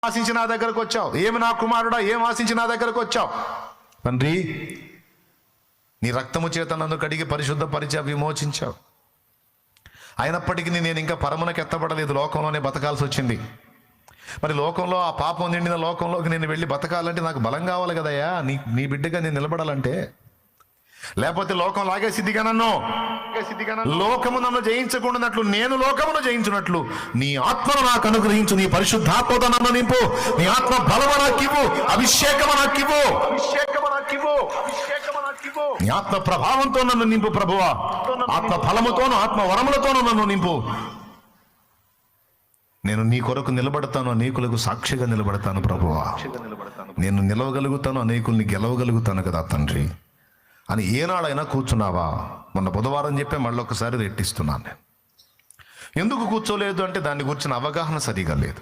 ఆశించి నా దగ్గరకు వచ్చావు? ఏమి నా కుమారుడా, ఏం ఆశించి నా దగ్గరకు వచ్చావు? తండ్రి, నీ రక్తము చేత నన్ను కడిగి పరిశుద్ధపరిచి విమోచించావు. అయినప్పటికీ నేను ఇంకా పరమునకు ఎత్తబడలేదు, లోకంలోనే బతకాల్సి వచ్చింది. మరి లోకంలో, ఆ పాపం నిండిన లోకంలోకి నేను వెళ్ళి బతకాలంటే నాకు బలం కావాలి కదయ్యా, నీ బిడ్డగా నేను నిలబడాలంటే. లేకపోతే లోకం లాగేసిద్దిగా నన్ను, లోకము నన్ను జయించకుండానట్లు నేను లోకమును జయించున్నట్లు నీ ఆత్మను నాకు అనుగ్రహించు, నీ పరిశుద్ధాత్మతో నన్ను నింపు, నీ ఆత్మ బలము నాకివ్వు, అభిషేకము నాకివ్వు, నీ ఆత్మ ప్రభావంతో నన్ను నింపు ప్రభువా, ఆత్మ ఫలముతోను ఆత్మ వరములతోనూ నన్ను నింపు. నేను నీ కొరకు నిలబడతాను, అనేకులకు సాక్షిగా నిలబడతాను ప్రభువా. నేను నిలవగలుగుతాను, అనేకుల్ని గెలవగలుగుతాను కదా తండ్రి అని ఏనాడైనా కూర్చున్నావా? మొన్న బుధవారం చెప్పే మళ్ళీ ఒకసారి రెట్టిస్తున్నాను. ఎందుకు కూర్చోలేదు అంటే దాన్ని గురించిన అవగాహన సరిగా లేదు.